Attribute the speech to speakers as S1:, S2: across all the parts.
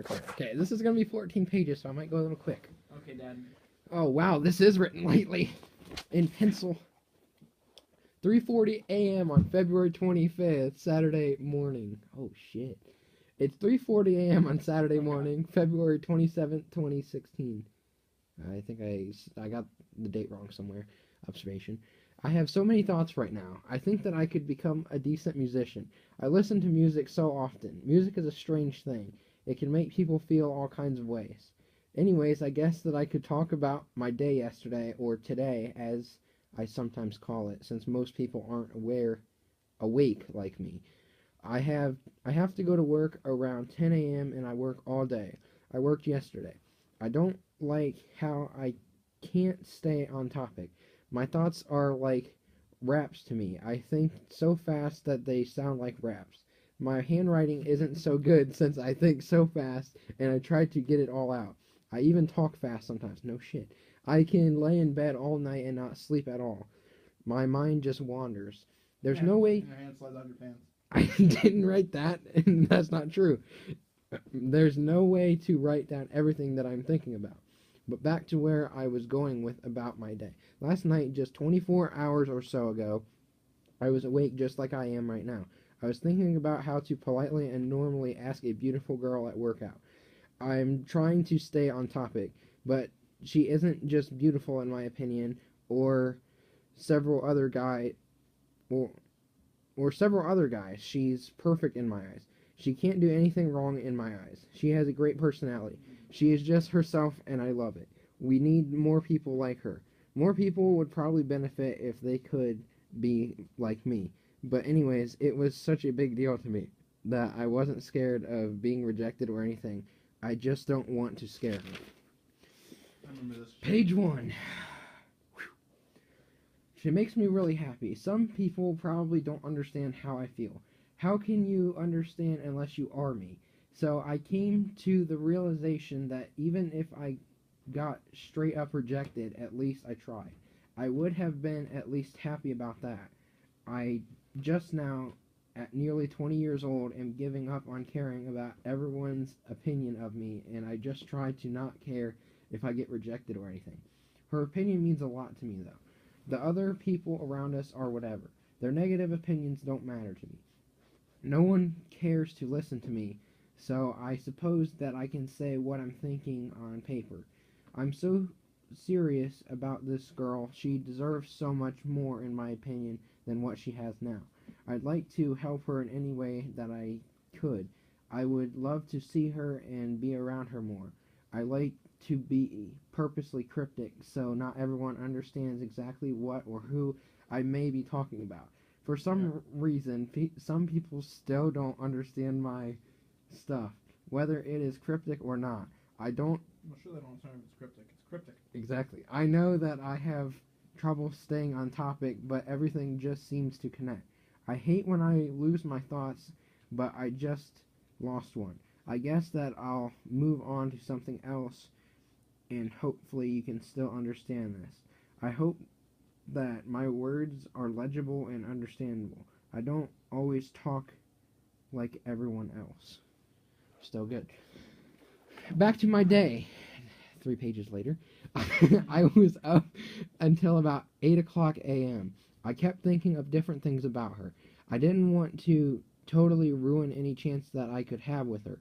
S1: record. Okay, this is going to be 14 pages, so I might go a little quick.
S2: Okay, Dad.
S1: Oh, wow, this is written lately in pencil. 3:40 a.m. on February 25th, Saturday morning. Oh, shit. It's 3:40 a.m. on Saturday morning, February 27th, 2016. I think I got the date wrong somewhere. Observation. I have so many thoughts right now. I think that I could become a decent musician. I listen to music so often. Music is a strange thing. It can make people feel all kinds of ways. Anyways, I guess that I could talk about my day yesterday, or today, as I sometimes call it, since most people aren't awake like me. I have to go to work around 10 a.m. and I work all day. I worked yesterday. I don't like how I can't stay on topic. My thoughts are like raps to me. I think so fast that they sound like raps. My handwriting isn't so good since I think so fast and I try to get it all out. I even talk fast sometimes. No shit. I can lay in bed all night and not sleep at all. My mind just wanders. There's no way.
S2: Your hand slides out your pants.
S1: I didn't write that, and that's not true. There's no way to write down everything that I'm thinking about. But back to where I was going with about my day. Last night, just 24 hours or so ago, I was awake just like I am right now. I was thinking about how to politely and normally ask a beautiful girl at workout. I'm trying to stay on topic, but she isn't just beautiful in my opinion, or several other guys. Or several other guys. She's perfect in my eyes. She can't do anything wrong in my eyes. She has a great personality. She is just herself, and I love it. We need more people like her. More people would probably benefit if they could be like me. But anyways, it was such a big deal to me that I wasn't scared of being rejected or anything. I just don't want to scare her.
S2: I remember this.
S1: Page 1. She makes me really happy. Some people probably don't understand how I feel. How can you understand unless you are me? So I came to the realization that even if I got straight up rejected, at least I tried. I would have been at least happy about that. I just now, at nearly 20 years old, am giving up on caring about everyone's opinion of me, and I just try to not care if I get rejected or anything. Her opinion means a lot to me, though. The other people around us are whatever. Their negative opinions don't matter to me. No one cares to listen to me, so I suppose that I can say what I'm thinking on paper. I'm so serious about this girl. She deserves so much more, in my opinion, than what she has now. I'd like to help her in any way that I could. I would love to see her and be around her more. I like to be purposely cryptic so not everyone understands exactly what or who I may be talking about. For some reason, some people still don't understand my stuff, whether it is cryptic or not. I don't...
S2: Well, sure they don't understand if it's cryptic. It's cryptic.
S1: Exactly. I know that I have trouble staying on topic, but everything just seems to connect. I hate when I lose my thoughts, but I just lost one. I guess that I'll move on to something else, and hopefully you can still understand this. I hope that my words are legible and understandable. I don't always talk like everyone else. Still good. Back to my day. 3 pages later. I was up until about 8 o'clock a.m. I kept thinking of different things about her. I didn't want to totally ruin any chance that I could have with her.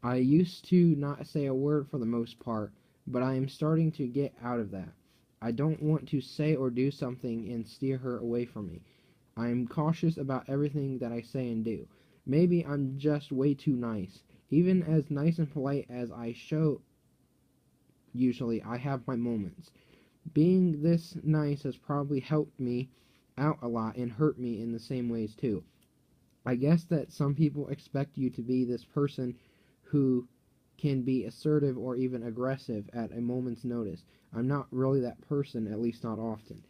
S1: I used to not say a word for the most part, but I am starting to get out of that. I don't want to say or do something and steer her away from me. I am cautious about everything that I say and do. Maybe I'm just way too nice. Even as nice and polite as I show, usually I have my moments. Being this nice has probably helped me out a lot and hurt me in the same ways too. I guess that some people expect you to be this person who can be assertive or even aggressive at a moment's notice. I'm not really that person, at least not often.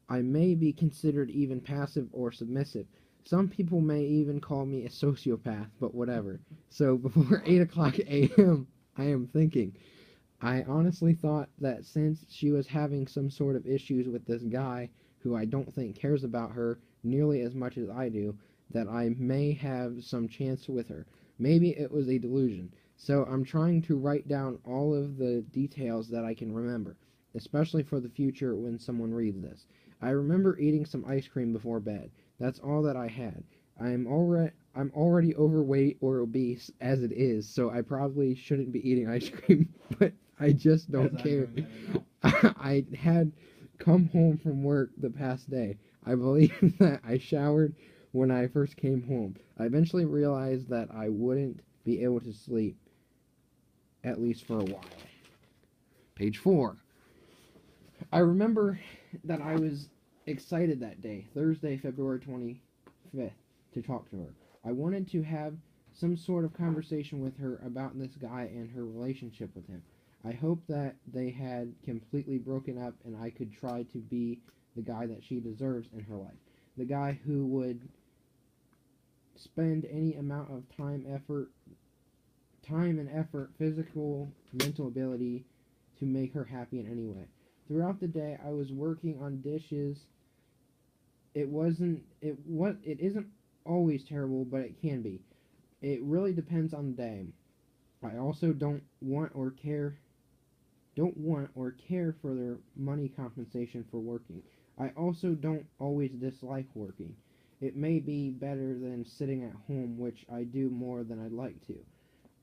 S1: I may be considered even passive or submissive. Some people may even call me a sociopath, but whatever. So before 8 o'clock a.m., I am thinking. I honestly thought that since she was having some sort of issues with this guy who I don't think cares about her nearly as much as I do, that I may have some chance with her. Maybe it was a delusion. So I'm trying to write down all of the details that I can remember, especially for the future when someone reads this. I remember eating some ice cream before bed. That's all that I had. I'm already overweight or obese as it is, so I probably shouldn't be eating ice cream, but I just don't
S2: As I'm
S1: care.
S2: doing that right now.
S1: I had come home from work the past day. I believe that I showered when I first came home. I eventually realized that I wouldn't be able to sleep, at least for a while. Page 4. I remember that I was excited that day, Thursday, February 25th, to talk to her. I wanted to have some sort of conversation with her about this guy and her relationship with him. I hoped that they had completely broken up and I could try to be the guy that she deserves in her life. The guy who would spend any amount of time and effort, physical, mental ability to make her happy in any way. Throughout the day I was working on dishes. It isn't always terrible, but it can be. It really depends on the day. I also don't want or care for their money compensation for working. I also don't always dislike working. It may be better than sitting at home, which I do more than I'd like to.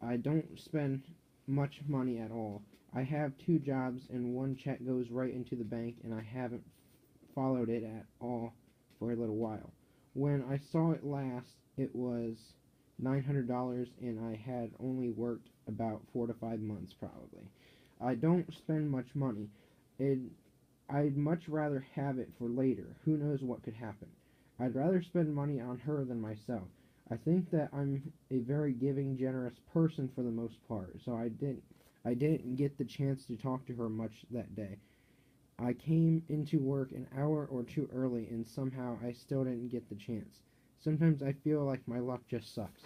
S1: I don't spend much money at all. I have 2 jobs and one check goes right into the bank and I haven't followed it at all for a little while. When I saw it last, it was $900 and I had only worked about 4 to 5 months probably. I don't spend much money. I'd much rather have it for later. Who knows what could happen. I'd rather spend money on her than myself. I think that I'm a very giving, generous person for the most part, so I didn't get the chance to talk to her much that day. I came into work an hour or 2 early and somehow I still didn't get the chance. Sometimes I feel like my luck just sucks.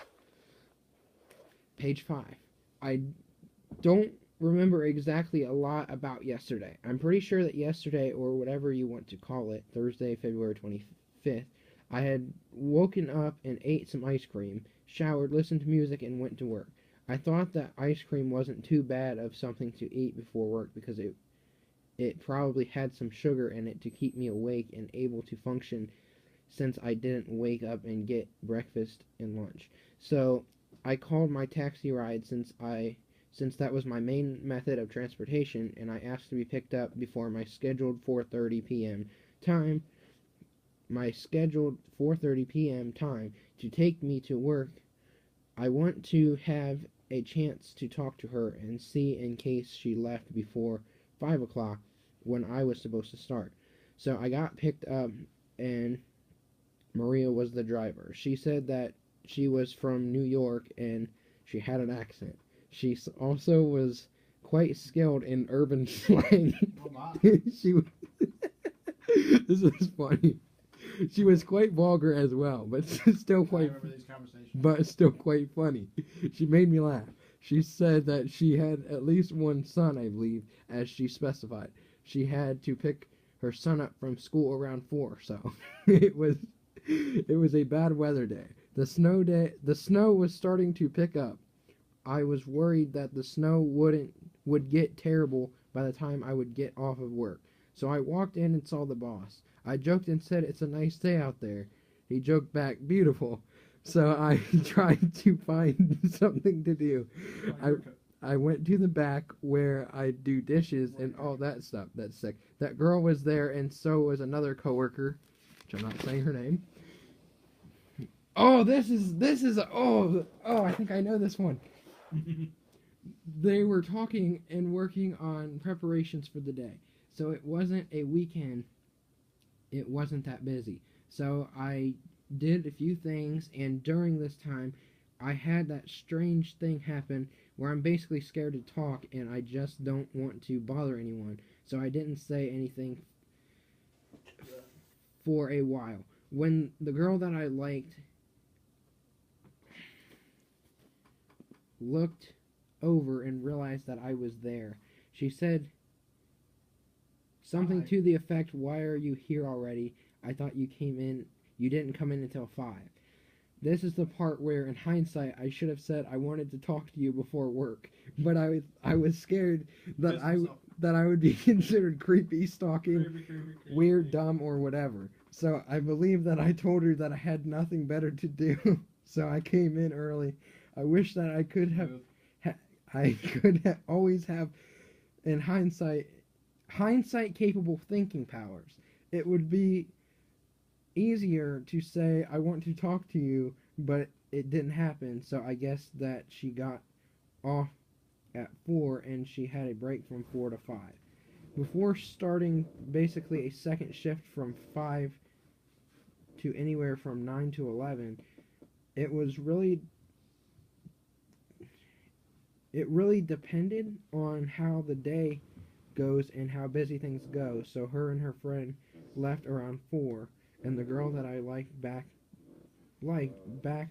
S1: Page 5. I don't remember exactly a lot about yesterday. I'm pretty sure that yesterday, or whatever you want to call it, Thursday, February 25th, I had woken up and ate some ice cream, showered, listened to music, and went to work. I thought that ice cream wasn't too bad of something to eat before work because it probably had some sugar in it to keep me awake and able to function since I didn't wake up and get breakfast and lunch. So I called my taxi ride since that was my main method of transportation, and I asked to be picked up before my scheduled 4:30 p.m. time. My scheduled 4:30 p.m. time to take me to work. I want to have a chance to talk to her and see in case she left before 5 o'clock when I was supposed to start. So I got picked up and Maria was the driver. She said that she was from New York and she had an accent. She also was quite skilled in urban slang.
S2: Oh my.
S1: She was This is funny. She was quite vulgar as well, but still
S2: I
S1: quite
S2: remember these conversations.
S1: but still quite funny. She made me laugh. She said that she had at least one son, I believe, as she specified. She had to pick her son up from school around 4, so it was a bad weather day. The snow was starting to pick up. I was worried that the snow would get terrible by the time I would get off of work. So I walked in and saw the boss. I joked and said, "It's a nice day out there." He joked back, "Beautiful." So I tried to find something to do. I went to the back where I do dishes and all that stuff. That's sick. That girl was there, and so was another coworker, which I'm not saying her name. Oh, this is I think I know this one. They were talking and working on preparations for the day. So it wasn't a weekend. It wasn't that busy. So I did a few things, and during this time, I had that strange thing happen where I'm basically scared to talk, and I just don't want to bother anyone. So I didn't say anything for a while. When the girl that I liked looked over and realized that I was there, she said something to the effect, "Why are you here already? I thought you didn't come in until 5." This is the part where, in hindsight, I should have said I wanted to talk to you before work, but I was scared that
S2: Pissed
S1: I
S2: himself.
S1: that I would be considered creepy, stalking,
S2: Creepy.
S1: weird, dumb, or whatever. So I believe that I told her that I had nothing better to do, so I came in early. I wish that I could have, always have, in hindsight capable thinking powers. It would be easier to say I want to talk to you, but it didn't happen. So I guess that she got off at 4 and she had a break from 4 to 5. Before starting basically a second shift from 5 to anywhere from 9 to 11, it really depended on how the day goes and how busy things go. So her and her friend left around 4, and the girl that I liked back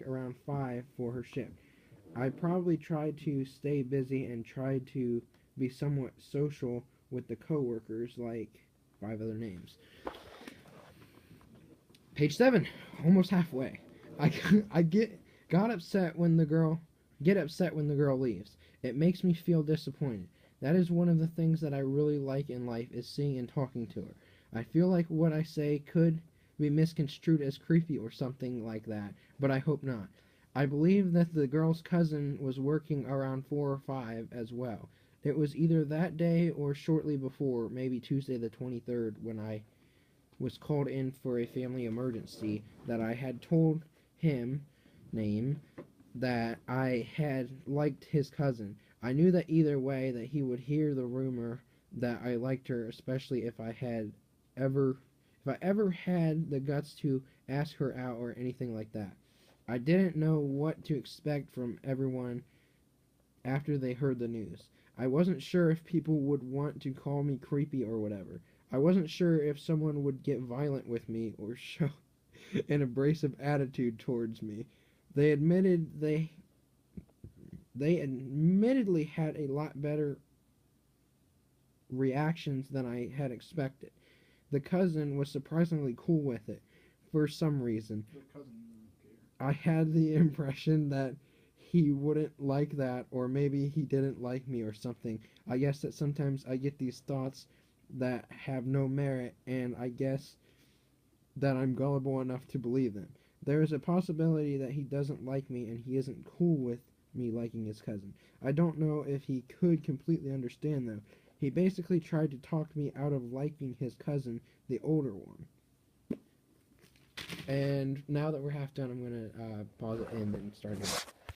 S1: around 5 for her shift. I probably tried to stay busy and tried to be somewhat social with the coworkers, like 5 other names. Page 7, almost halfway. I get upset when the girl leaves. It makes me feel disappointed. That is one of the things that I really like in life, is seeing and talking to her. I feel like what I say could be misconstrued as creepy or something like that, but I hope not. I believe that the girl's cousin was working around 4 or 5 as well. It was either that day or shortly before, maybe Tuesday the 23rd, when I was called in for a family emergency, that I had told him, that I had liked his cousin. I knew that either way that he would hear the rumor that I liked her, especially if I ever had the guts to ask her out or anything like that. I didn't know what to expect from everyone after they heard the news. I wasn't sure if people would want to call me creepy or whatever. I wasn't sure if someone would get violent with me or show an abrasive attitude towards me. They admittedly had a lot better reactions than I had expected. The cousin was surprisingly cool with it for some reason.
S2: The cousin doesn't care.
S1: I had the impression that he wouldn't like that, or maybe he didn't like me or something. I guess that sometimes I get these thoughts that have no merit, and I guess that I'm gullible enough to believe them. There is a possibility that he doesn't like me and he isn't cool with me liking his cousin. I don't know if he could completely understand, though. He basically tried to talk me out of liking his cousin, the older one. And now that we're half done, I'm going to pause it and then start again.